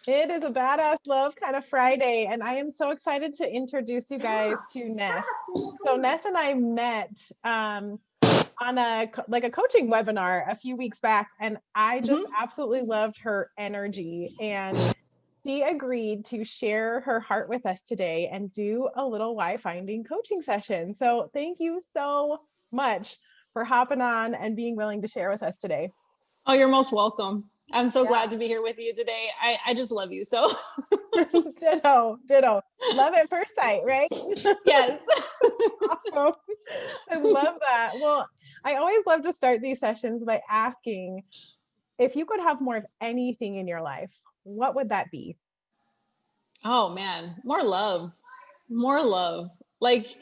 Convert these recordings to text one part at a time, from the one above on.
It is a badass love kind of Friday, and I am so excited to introduce you guys to Ness. So Ness and I met on a coaching webinar a few weeks back, and I just Mhm. absolutely loved her energy. And she agreed to share her heart with us today and do a little why finding coaching session. So thank you so much for hopping on and being willing to share with us today. Oh, you're most welcome. I'm so glad Yeah. to be here with you today. I just love you. So, Ditto, ditto. Love at first sight, right? yes. Awesome. I love that. Well, I always love to start these sessions by asking if you could have more of anything in your life, what would that be? Oh man, more love. More love. Like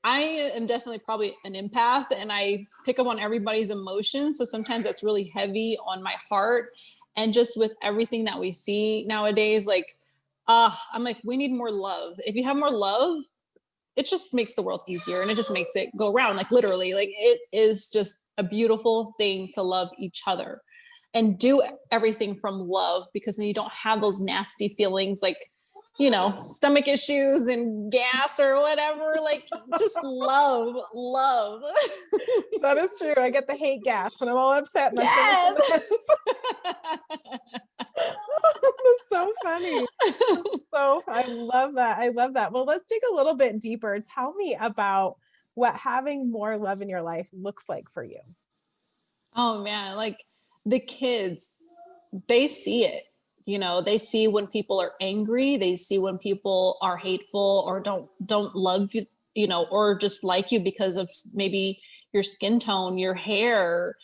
I am definitely probably an empath and I pick up on everybody's emotions, so sometimes that's really heavy on my heart, and just with everything that we see nowadays like I'm like we need more love. If you have more love, it just makes the world easier and it just makes it go around, like literally, like it is just a beautiful thing to love each other and do everything from love, because then you don't have those nasty feelings like, stomach issues and gas or whatever. Like just love. That is true. I get the hate gas when I'm all upset and my stomach's a Yes. mess. That's so funny. So I love that. I love that. Well, let's dig a little bit deeper. Tell me about what having more love in your life looks like for you. Oh man, like the kids, they see it. They see when people are angry, they see when people are hateful or don't love you, or just like you because of maybe your skin tone, your hair,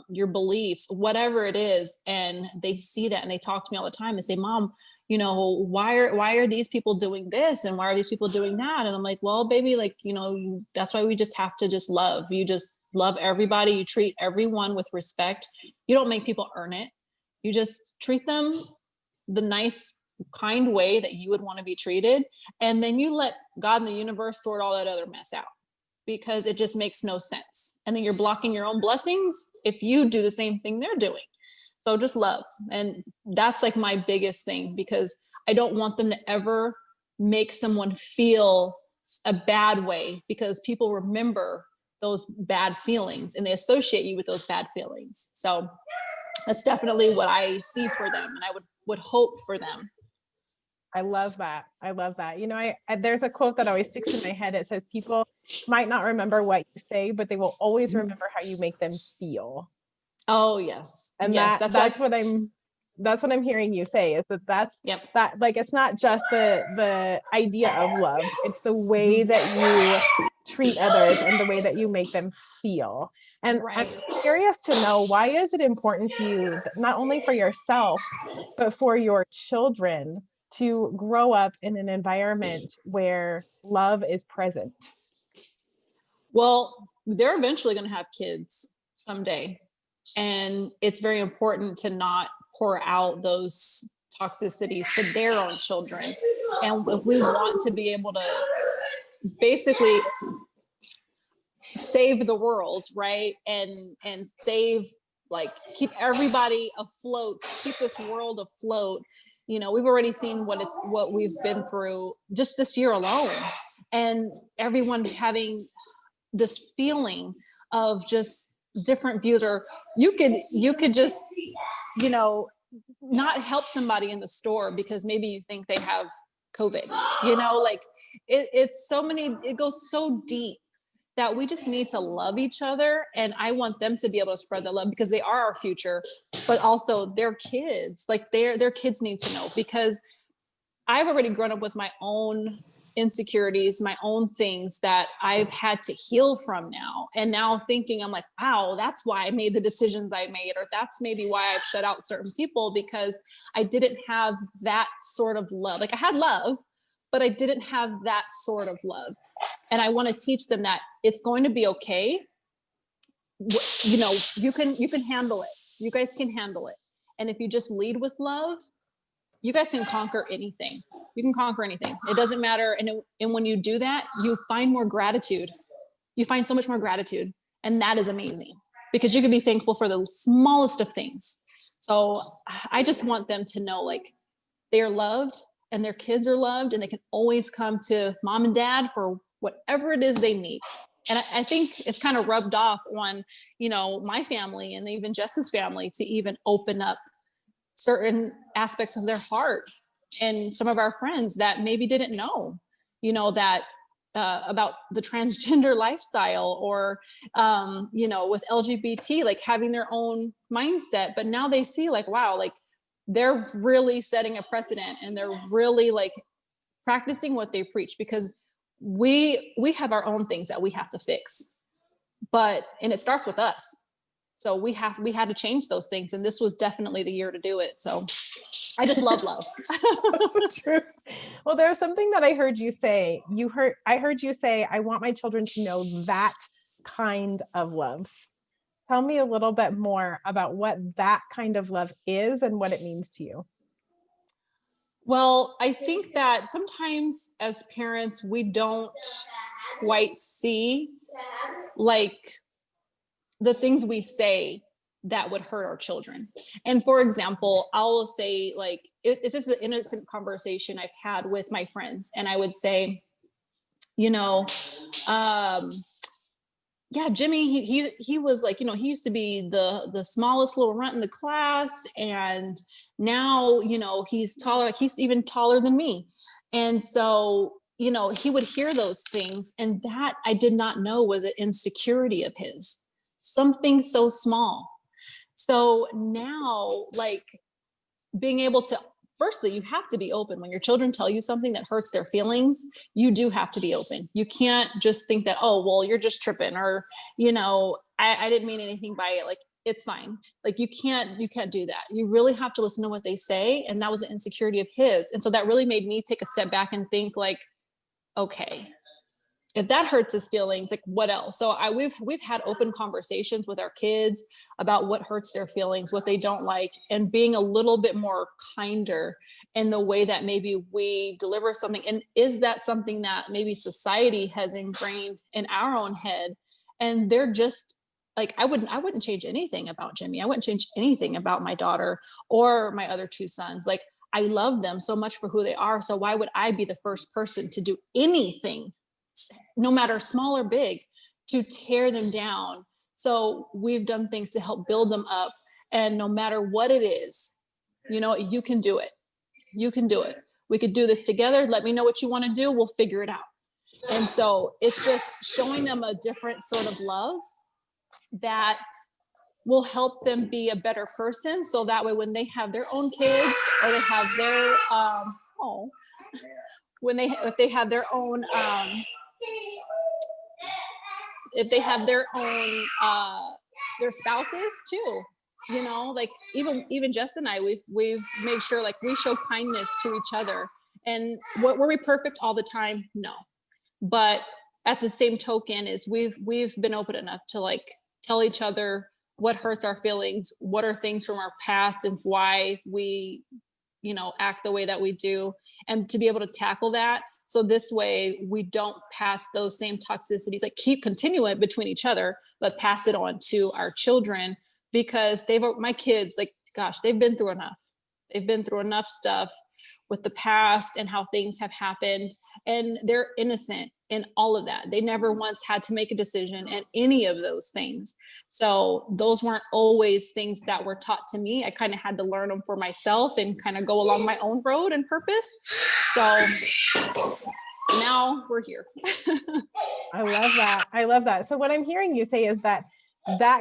your beliefs, whatever it is. And they see that and they talk to me all the time and say, Mom, why are these people doing this and why are these people doing that? And I'm like, well, baby, like, that's why we just have to just love. You just love everybody. You treat everyone with respect. You don't make people earn it. You just treat them the nice, kind way that you would want to be treated. And then you let God and the universe sort all that other mess out, because it just makes no sense. And then you're blocking your own blessings if you do the same thing they're doing. So just love. And that's like my biggest thing, because I don't want them to ever make someone feel a bad way, because people remember those bad feelings and they associate you with those bad feelings. So that's definitely what I see for them, and I would hope for them. I love that. I love that. There's a quote that always sticks in my head. It says, people might not remember what you say, but they will always remember how you make them feel. Oh yes, And yes, that that's like, that's what I'm hearing you say, is that's yep. that, like, it's not just the idea of love, it's the way Mhm. that you treat others and the way that you make them feel. And I'm Right. curious to know, why is it important to you, not only for yourself but for your children, to grow up in an environment where love is present? Well, they're eventually going to have kids someday, and it's very important to not pour out those toxicities to their own children. And if we want to be able to basically save the world, right, and save, like, keep everybody afloat, keep this world afloat, we've already seen what we've been through just this year alone, and everyone having this feeling of just different views, or you could just, you know not help somebody in the store because maybe you think they have COVID, like it's so many, it goes so deep that we just need to love each other. And I want them to be able to spread the love, because they are our future, but also their kids, like their kids need to know, because I've already grown up with my own insecurities, my own things that I've had to heal from now. And now thinking, I'm like, wow, that's why I made the decisions I made, or that's maybe why I've shut out certain people, because I didn't have that sort of love. Like I had love, but I didn't have that sort of love. And I want to teach them that it's going to be okay. You can handle it. You guys can handle it. And if you just lead with love, you guys can conquer anything. You can conquer anything. It doesn't matter. And when you do that, you find more gratitude. You find so much more gratitude. And that is amazing, because you can be thankful for the smallest of things. So I just want them to know, like, they are loved and their kids are loved, and they can always come to mom and dad for whatever it is they need. And I think it's kind of rubbed off on, my family and even Jess's family to even open up certain aspects of their heart, and some of our friends that maybe didn't know, that about the transgender lifestyle, or with LGBT, like having their own mindset, but now they see like, wow, like they're really setting a precedent, and they're really like practicing what they preach, because we have our own things that we have to fix, and it starts with us. So we had to change those things, and this was definitely the year to do it. So I just love love. True. Well, there's something that I heard you say. I heard you say, I want my children to know that kind of love. Tell me a little bit more about what that kind of love is and what it means to you. Well, I think that sometimes as parents, we don't quite see like the things we say that would hurt our children. And for example, I will say, like, it's just an innocent conversation I've had with my friends. And I would say, um, yeah, Jimmy, he was like, he used to be the smallest little runt in the class. And now, he's taller, he's even taller than me. And so, he would hear those things. And that I did not know was an insecurity of his, something so small. So now, like, being able to, firstly, you have to be open when your children tell you something that hurts their feelings. You do have to be open. You can't just think that, oh, well, you're just tripping, or I didn't mean anything by it, like it's fine. Like you can't do that. You really have to listen to what they say. And that was an insecurity of his. And so that really made me take a step back and think like, okay, if that hurts his feelings, like what else? So we've had open conversations with our kids about what hurts their feelings, what they don't like, and being a little bit more kinder in the way that maybe we deliver something. And is that something that maybe society has ingrained in our own head? And they're just like, I wouldn't change anything about Jimmy. I wouldn't change anything about my daughter or my other two sons. Like, I love them so much for who they are. So why would I be the first person to do anything, no matter small or big, to tear them down? So we've done things to help build them up. And no matter what it is, you can do it. You can do it. We could do this together. Let me know what you want to do. We'll figure it out. And so it's just showing them a different sort of love that will help them be a better person. So that way, when they have their own kids, or they have their, if they have their own, their spouses too, like even Jess and I, we've made sure like we show kindness to each other. And were we perfect all the time? No. But at the same token is we've been open enough to like tell each other what hurts our feelings, what are things from our past, and why we, act the way that we do, and to be able to tackle that. So this way we don't pass those same toxicities, like continue it between each other, but pass it on to our children, because my kids, like, gosh, they've been through enough. They've been through enough stuff with the past and how things have happened, and they're innocent in all of that. They never once had to make a decision in any of those things. So those weren't always things that were taught to me. I kind of had to learn them for myself and kind of go along my own road and purpose. So now we're here. I love that. I love that. So what I'm hearing you say is that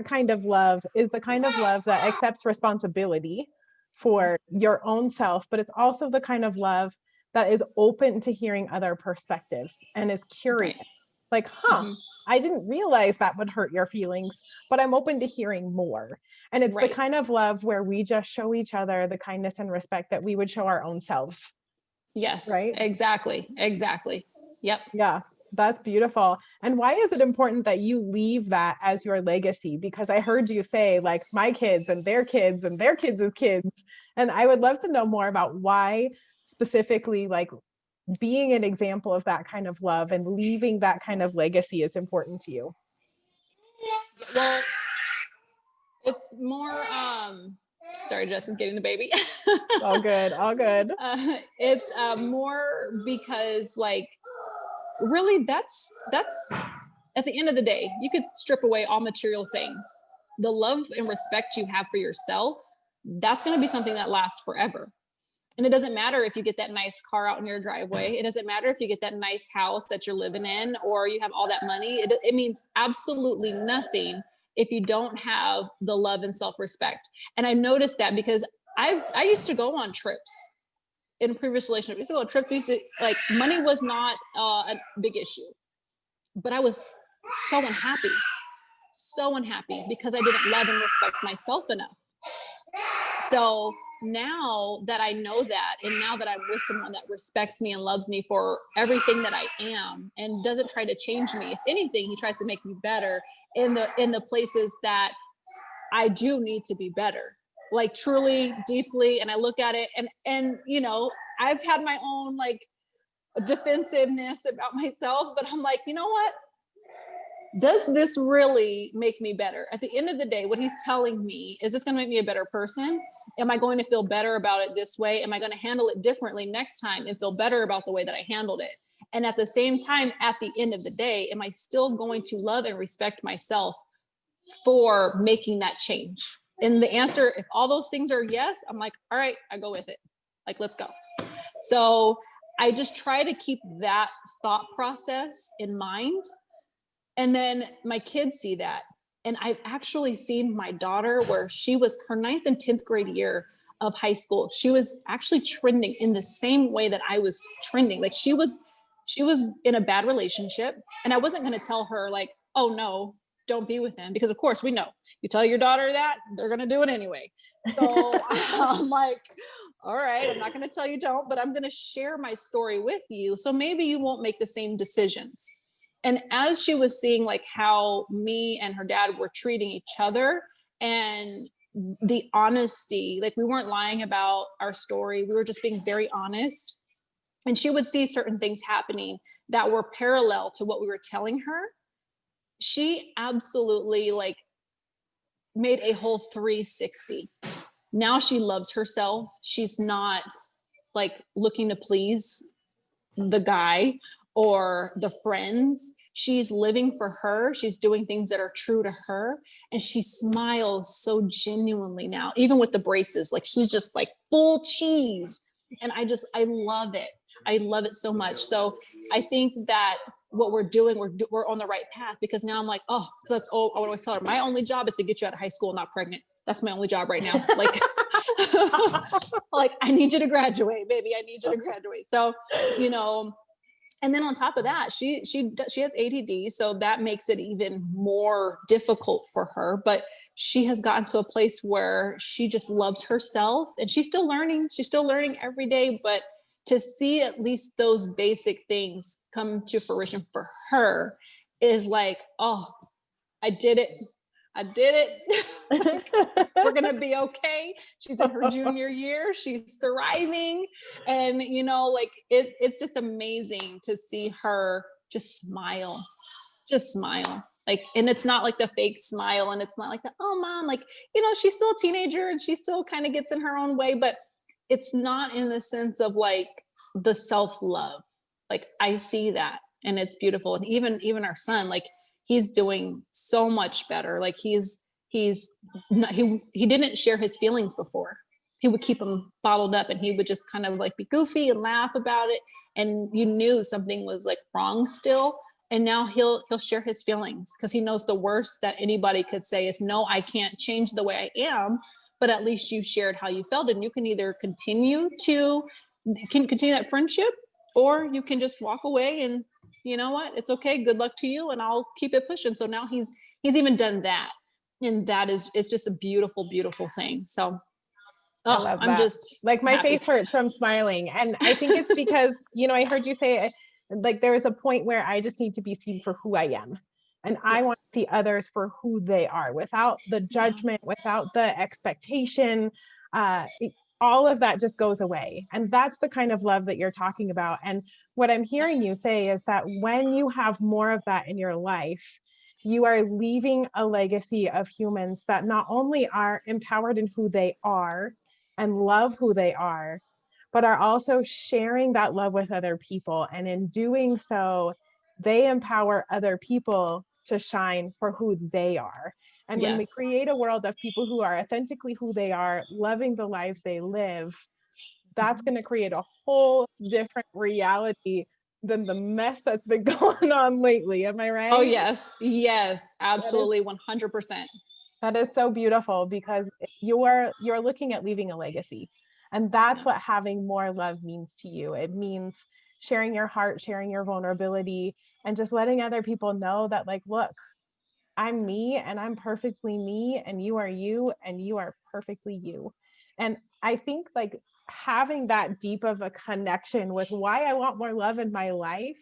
kind of love is the kind of love that accepts responsibility for your own self, but it's also the kind of love that is open to hearing other perspectives and is curious. Right. Like, mm-hmm. I didn't realize that would hurt your feelings, but I'm open to hearing more. And it's right. The kind of love where we just show each other the kindness and respect that we would show our own selves. Yes, right? Exactly. Yep. Yeah, that's beautiful. And why is it important that you leave that as your legacy? Because I heard you say like my kids and their kids and their kids' kids. And I would love to know more about why specifically like being an example of that kind of love and leaving that kind of legacy is important to you. Well, it's more, Sorry, Justin's getting the baby. All good, all good. It's more because like really that's at the end of the day, you could strip away all material things. The love and respect you have for yourself, that's going to be something that lasts forever. And it doesn't matter if you get that nice car out in your driveway. It doesn't matter if you get that nice house that you're living in or you have all that money. It means absolutely nothing if you don't have the love and self-respect. And I noticed that because I used to go on trips in previous relationships. We used to go on trips. We used to, like, money was not a big issue, but I was so unhappy because I didn't love and respect myself enough. So now that I know that, and now that I'm with someone that respects me and loves me for everything that I am and doesn't try to change me, if anything, he tries to make me better in the places that I do need to be better, like truly, deeply. And I look at it and you know, I've had my own like defensiveness about myself, but I'm like, you know what? Does this really make me better? At the end of the day, what he's telling me, is this going to make me a better person? Am I going to feel better about it this way? Am I going to handle it differently next time and feel better about the way that I handled it? And at the same time, at the end of the day, am I still going to love and respect myself for making that change? And the answer, if all those things are yes, I'm like, all right, I go with it. Like, let's go. So I just try to keep that thought process in mind. And then my kids see that. And I've actually seen my daughter where she was her 9th and 10th grade year of high school. She was actually trending in the same way that I was trending. Like she was in a bad relationship. And I wasn't going to tell her like, oh no, don't be with him. Because of course we know you tell your daughter that they're going to do it anyway. So I'm like, all right, I'm not going to tell you don't, but I'm going to share my story with you. So maybe you won't make the same decisions. And as she was seeing like how me and her dad were treating each other and the honesty, like we weren't lying about our story, we were just being very honest. And she would see certain things happening that were parallel to what we were telling her. She absolutely like made a whole 360. Now she loves herself. She's not like looking to please the guy or the friends. She's living for her. She's doing things that are true to her. And she smiles so genuinely now, even with the braces. Like she's just like full cheese. And I love it. I love it so much. So I think that what we're doing, we're on the right path, because now I'm like, oh, so that's all I would always tell her. My only job is to get you out of high school, not pregnant. That's my only job right now. Like, like I need you to graduate, baby. I need you to graduate. So, you know, and then on top of that, she has ADD, so that makes it even more difficult for her. But she has gotten to a place where she just loves herself, and she's still learning. She's still learning every day. But to see at least those basic things come to fruition for her is like, oh, I did it. I did it. We're going to be okay. She's in her junior year. She's thriving. And, you know, like it's just amazing to see her just smile. Like, and it's not like the fake smile. And it's not like the, oh, mom, like, you know, she's still a teenager and she still kind of gets in her own way. But it's not in the sense of like the self-love. Like I see that and it's beautiful. And even our son, like, he's doing so much better. Like he didn't share his feelings before. He would keep them bottled up and he would just kind of like be goofy and laugh about it. And you knew something was like wrong still. And now he'll share his feelings because he knows the worst that anybody could say is, no, I can't change the way I am, but at least you shared how you felt. And you can either continue that friendship, or you can just walk away and, you know what, it's okay, good luck to you, and I'll keep it pushing. So now he's even done that, and that is, it's just a beautiful thing. So I love that. I'm just like, my face hurts from smiling. And I think it's because, you know, I heard you say like there is a point where I just need to be seen for who I am, and I want to see others for who they are, without the judgment, without the expectation. All of that just goes away. And that's the kind of love that you're talking about. And what I'm hearing you say is that when you have more of that in your life, you are leaving a legacy of humans that not only are empowered in who they are and love who they are, but are also sharing that love with other people. And in doing so, they empower other people to shine for who they are. And when we Yes. create a world of people who are authentically who they are, loving the lives they live, that's going to create a whole different reality than the mess that's been going on lately. Am I Oh, right? yes. Yes, That is absolutely 100%. that is so beautiful because you're looking at leaving a legacy. And that's Yeah. what having more love means to you. It means sharing your heart, sharing your vulnerability, and just letting other people know that, like, look, I'm me and I'm perfectly me, and you are you and you are perfectly you. And I think like having that deep of a connection with why I want more love in my life,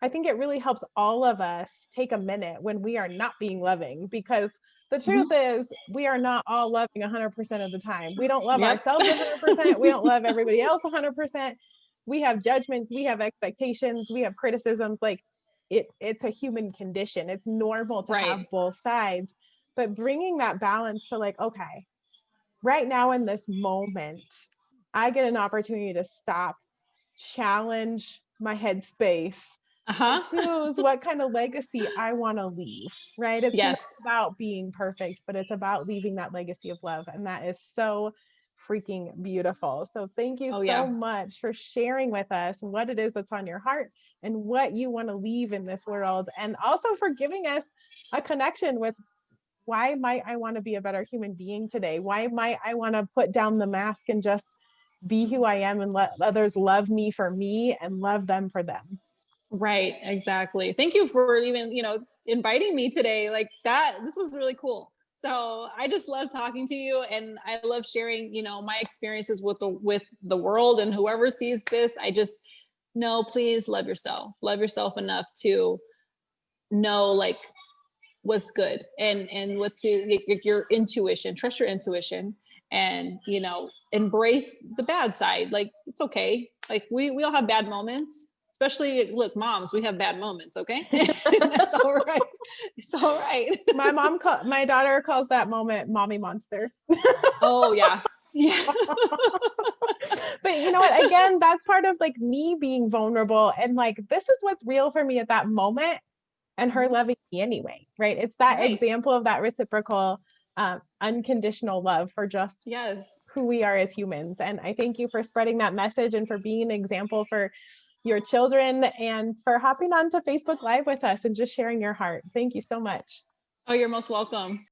I think it really helps all of us take a minute when we are not being loving, because the truth Mhm. is we are not all loving 100% of the time. We don't love Yep. ourselves 100%. We don't love everybody else 100%. We have judgments, we have expectations, we have criticisms. Like it's a human condition. It's normal to Right. have both sides, but bringing that balance to like, okay, right now in this moment, I get an opportunity to stop, challenge my headspace, and Uh-huh. choose what kind of legacy I want to leave, right? It's not Yes. about being perfect, but it's about leaving that legacy of love. And that is so freaking beautiful. So thank you Oh, so yeah. much for sharing with us what it is that's on your heart and what you want to leave in this world. And also for giving us a connection with why might I want to be a better human being today? Why might I want to put down the mask and just be who I am and let others love me for me and love them for them? Right, exactly. Thank you for even, inviting me today. Like that, this was really cool. So I just love talking to you, and I love sharing, my experiences with the world and whoever sees this. I just know, please love yourself. Love yourself enough to know like what's good and what to your intuition, trust your intuition, and embrace the bad side. Like it's okay. Like we all have bad moments, especially look, moms, we have bad moments, okay? That's all right. It's all right. My daughter calls that moment mommy monster. Oh yeah. Yeah. But you know what? Again, that's part of like me being vulnerable and like this is what's real for me at that moment, and her loving me anyway, right? It's that Right. example of that reciprocal, unconditional love for just Yes. who we are as humans. And I thank you for spreading that message and for being an example for your children and for hopping onto Facebook Live with us and just sharing your heart. Thank you so much. Oh, you're most welcome.